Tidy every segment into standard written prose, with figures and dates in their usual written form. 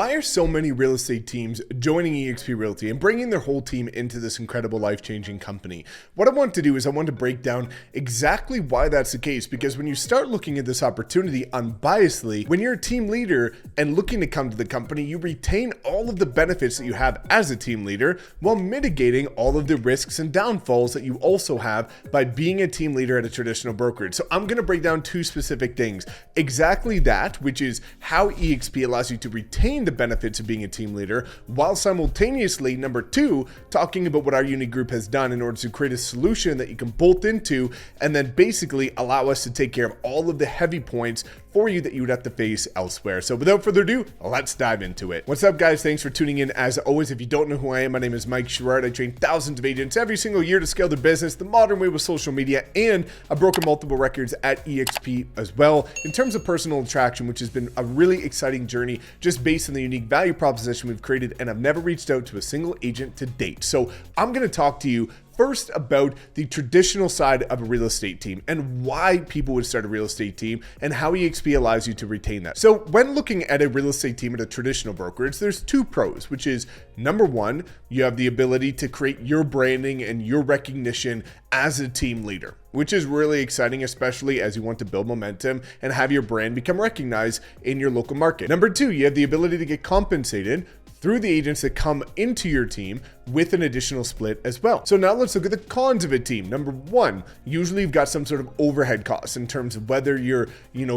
Why are so many real estate teams joining eXp Realty and bringing their whole team into this incredible life-changing company? What I want to do is I want to break down exactly why that's the case, because when you start looking at this opportunity unbiasedly, when you're a team leader and looking to come to the company, you retain all of the benefits that you have as a team leader while mitigating all of the risks and downfalls that you also have by being a team leader at a traditional brokerage. So I'm going to break down two specific things. Exactly that, which is how eXp allows you to retain the benefits of being a team leader, while simultaneously, number two, talking about what our uni group has done in order to create a solution that you can bolt into and then basically allow us to take care of all of the heavy points for you that you would have to face elsewhere. So without further ado, let's dive into it. What's up, guys? Thanks for tuning in. As always, if you don't know who I am, my name is Mike Sherrard. I train thousands of agents every single year to scale their business the modern way with social media, and I've broken multiple records at eXp as well in terms of personal attraction, which has been a really exciting journey just based on the unique value proposition we've created, and I've never reached out to a single agent to date. So I'm going to talk to you first about the traditional side of a real estate team and why people would start a real estate team and how eXp allows you to retain that. So when looking at a real estate team at a traditional brokerage, there's two pros, which is number one, you have the ability to create your branding and your recognition as a team leader, which is really exciting, especially as you want to build momentum and have your brand become recognized in your local market. Number two, you have the ability to get compensated through the agents that come into your team with an additional split as well. So now let's look at the cons of a team. Number one, usually you've got some sort of overhead costs in terms of whether you're,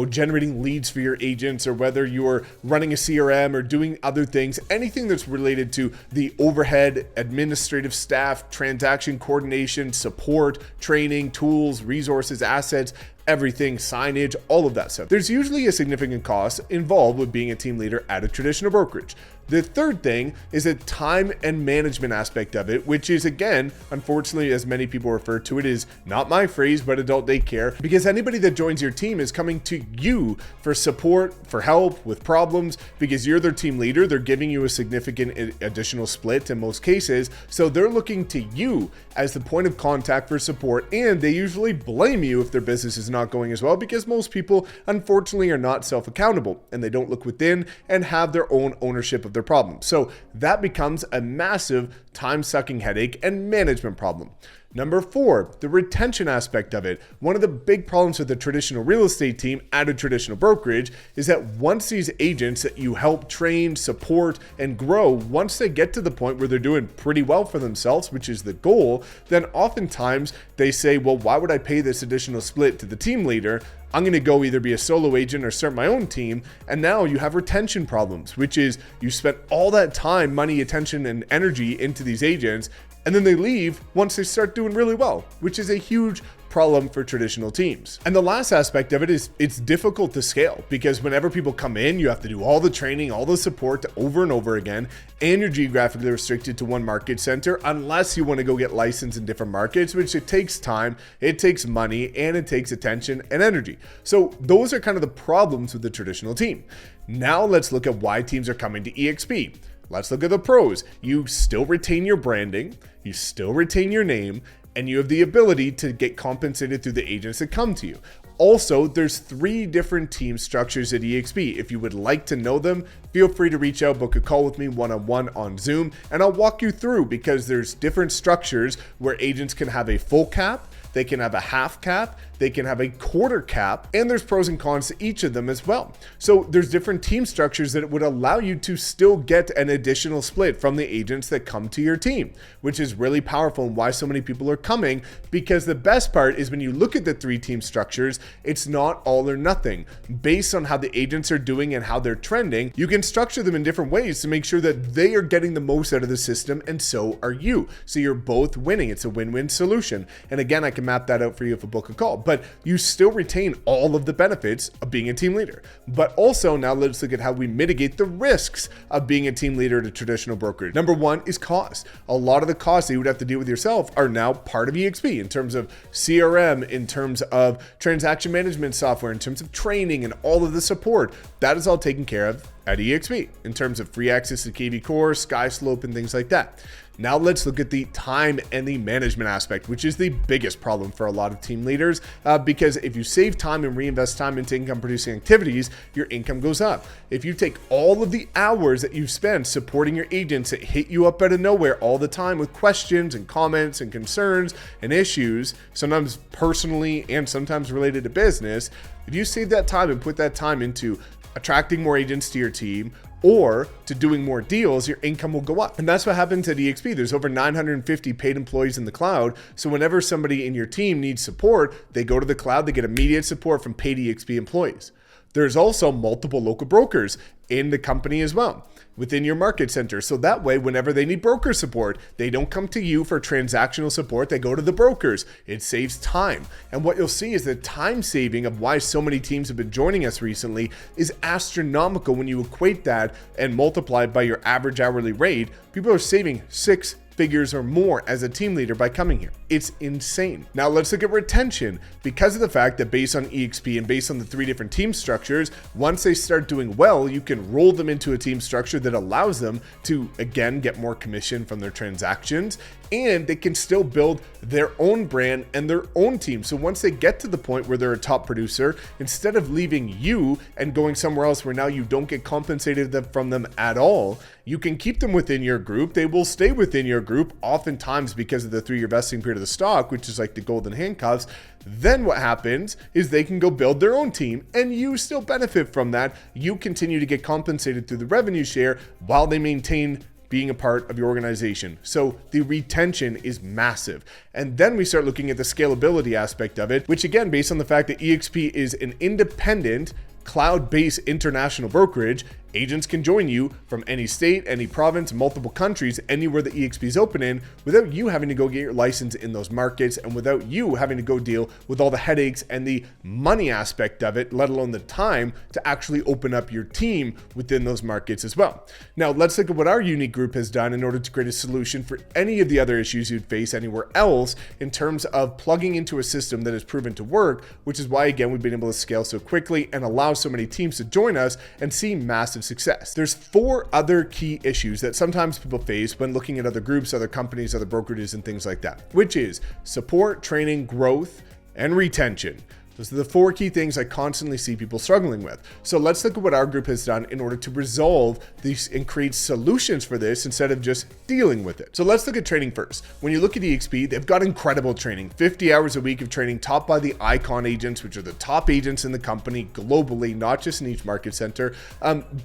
generating leads for your agents or whether you're running a CRM or doing other things, anything that's related to the overhead, administrative staff, transaction coordination, support, training, tools, resources, assets, everything, signage, all of that stuff. There's usually a significant cost involved with being a team leader at a traditional brokerage. The third thing is the time and management aspect of it, which is, again, unfortunately, as many people refer to it, is not my phrase, but adult daycare, because anybody that joins your team is coming to you for support, for help with problems, because you're their team leader. They're giving you a significant additional split in most cases. So they're looking to you as the point of contact for support, and they usually blame you if their business is not going as well, because most people, unfortunately, are not self-accountable and they don't look within and have their own ownership of their problems. So that becomes a massive time-sucking headache and management problem. Number four, the retention aspect of it. One of the big problems with the traditional real estate team at a traditional brokerage is that once these agents that you help train, support, and grow, once they get to the point where they're doing pretty well for themselves, which is the goal, then oftentimes they say, well, why would I pay this additional split to the team leader? I'm going to go either be a solo agent or start my own team. And now you have retention problems, which is you spent all that time, money, attention, and energy into these agents, and then they leave once they start doing really well, which is a huge problem for traditional teams. And the last aspect of it is it's difficult to scale, because whenever people come in, you have to do all the training, all the support over and over again, and you're geographically restricted to one market center unless you want to go get licensed in different markets, which it takes time, it takes money, and it takes attention and energy. So those are kind of the problems with the traditional team. Now let's look at why teams are coming to eXp. Let's look at the pros. You still retain your branding, you still retain your name, and you have the ability to get compensated through the agents that come to you. Also, there's 3 different team structures at eXp. If you would like to know them, feel free to reach out, book a call with me one-on-one on Zoom, and I'll walk you through, because there's different structures where agents can have a full cap, they can have a half cap, they can have a quarter cap, and there's pros and cons to each of them as well. So there's different team structures that would allow you to still get an additional split from the agents that come to your team, which is really powerful and why so many people are coming, because the best part is when you look at the 3 team structures, it's not all or nothing. Based on how the agents are doing and how they're trending, you can structure them in different ways to make sure that they are getting the most out of the system, and so are you. So you're both winning. It's a win-win solution. And again, I can map that out for you if you book a call, but you still retain all of the benefits of being a team leader. But also, now let's look at how we mitigate the risks of being a team leader at a traditional brokerage. Number one is cost. A lot of the costs that you would have to deal with yourself are now part of eXp in terms of CRM, in terms of transaction management software, in terms of training and all of the support. That is all taken care of at eXp in terms of free access to KV Core, SkySlope, and things like that. Now let's look at the time and the management aspect, which is the biggest problem for a lot of team leaders, because if you save time and reinvest time into income producing activities, your income goes up. If you take all of the hours that you've spent supporting your agents that hit you up out of nowhere all the time with questions and comments and concerns and issues, sometimes personally and sometimes related to business, if you save that time and put that time into attracting more agents to your team or to doing more deals, your income will go up. And that's what happens at eXp. There's over 950 paid employees in the cloud. So whenever somebody in your team needs support, they go to the cloud, they get immediate support from paid eXp employees. There's also multiple local brokers in the company as well within your market center. So that way, whenever they need broker support, they don't come to you for transactional support. They go to the brokers. It saves time. And what you'll see is the time saving of why so many teams have been joining us recently is astronomical when you equate that and multiply it by your average hourly rate. People are saving 6 figures or more as a team leader by coming here. It's insane. Now let's look at retention. Because of the fact that based on eXp and based on the 3 different team structures, once they start doing well, you can roll them into a team structure that allows them to, again, get more commission from their transactions, and they can still build their own brand and their own team. So once they get to the point where they're a top producer, instead of leaving you and going somewhere else where now you don't get compensated from them at all, you can keep them within your group. They will stay within your group, oftentimes because of the 3-year vesting period of the stock, which is like the golden handcuffs. Then what happens is they can go build their own team and you still benefit from that. You continue to get compensated through the revenue share while they maintain being a part of your organization. So the retention is massive. And then we start looking at the scalability aspect of it, which again, based on the fact that eXp is an independent cloud-based international brokerage, agents can join you from any state, any province, multiple countries, anywhere that eXp is open in, without you having to go get your license in those markets and without you having to go deal with all the headaches and the money aspect of it, let alone the time to actually open up your team within those markets as well. Now, let's look at what our unique group has done in order to create a solution for any of the other issues you'd face anywhere else in terms of plugging into a system that has proven to work, which is why, again, we've been able to scale so quickly and allow so many teams to join us and see massive success. There's 4 other key issues that sometimes people face when looking at other groups, other companies, other brokerages, and things like that, which is support, training, growth, and retention. Those are the 4 key things I constantly see people struggling with. So let's look at what our group has done in order to resolve these and create solutions for this instead of just dealing with it. So let's look at training first. When you look at eXp, they've got incredible training, 50 hours a week of training taught by the icon agents, which are the top agents in the company globally, not just in each market center.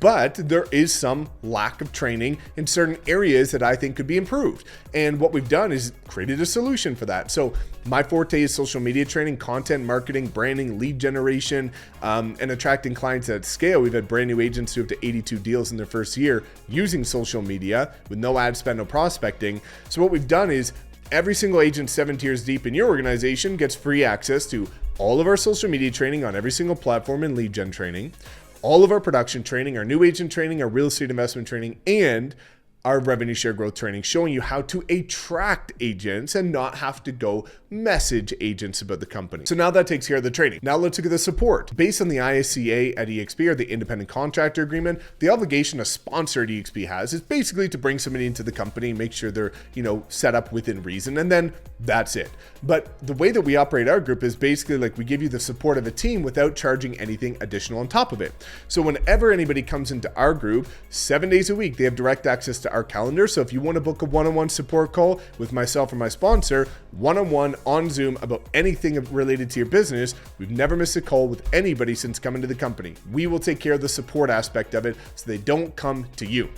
But there is some lack of training in certain areas that I think could be improved. And what we've done is created a solution for that. So my forte is social media training, content marketing, branding, lead generation, and attracting clients at scale. We've had brand new agents do up to 82 deals in their first year using social media with no ad spend, no prospecting. So what we've done is every single agent 7 tiers deep in your organization gets free access to all of our social media training on every single platform and lead gen training, all of our production training, our new agent training, our real estate investment training, and our revenue share growth training, showing you how to attract agents and not have to go message agents about the company. So now that takes care of the training. Now let's look at the support. Based on the ISCA at eXp, or the independent contractor agreement, the obligation a sponsor at eXp has is basically to bring somebody into the company, make sure they're, set up within reason, and then that's it. But the way that we operate our group is basically like we give you the support of a team without charging anything additional on top of it. So whenever anybody comes into our group, 7 days a week, they have direct access to our calendar. So if you want to book a one-on-one support call with myself or my sponsor, one-on-one on Zoom about anything related to your business, we've never missed a call with anybody since coming to the company. We will take care of the support aspect of it so they don't come to you.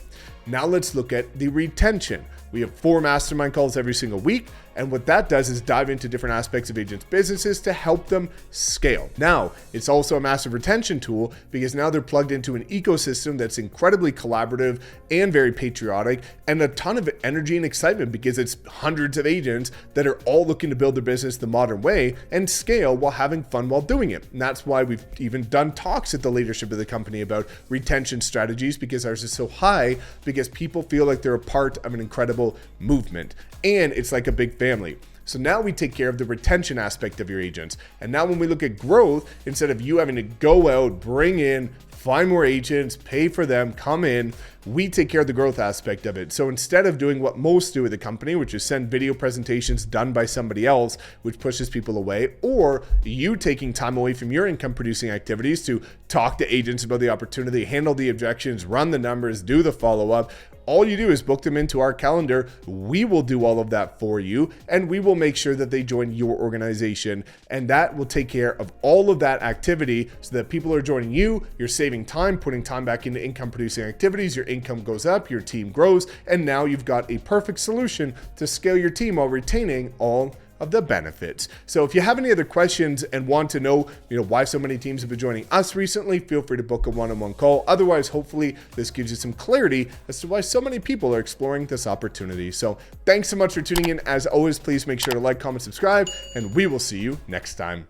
Now let's look at the retention. We have 4 mastermind calls every single week. And what that does is dive into different aspects of agents' businesses to help them scale. Now, it's also a massive retention tool because now they're plugged into an ecosystem that's incredibly collaborative and very patriotic, and a ton of energy and excitement because it's hundreds of agents that are all looking to build their business the modern way and scale while having fun while doing it. And that's why we've even done talks at the leadership of the company about retention strategies, because ours is so high, because people feel like they're a part of an incredible movement. And it's like a big family. So now we take care of the retention aspect of your agents. And now when we look at growth, instead of you having to go out, bring in find more agents, pay for them, come in. We take care of the growth aspect of it. So instead of doing what most do with the company, which is send video presentations done by somebody else, which pushes people away, or you taking time away from your income producing activities to talk to agents about the opportunity, handle the objections, run the numbers, do the follow-up, all you do is book them into our calendar. We will do all of that for you, and we will make sure that they join your organization, and that will take care of all of that activity so that people are joining you. You're saving time, putting time back into income producing activities. Your income goes up, your team grows, and now you've got a perfect solution to scale your team while retaining all of the benefits. So if you have any other questions and want to know, why so many teams have been joining us recently, feel free to book a one-on-one call. Otherwise, hopefully this gives you some clarity as to why so many people are exploring this opportunity. So thanks so much for tuning in. As always, please make sure to like, comment, subscribe, and we will see you next time.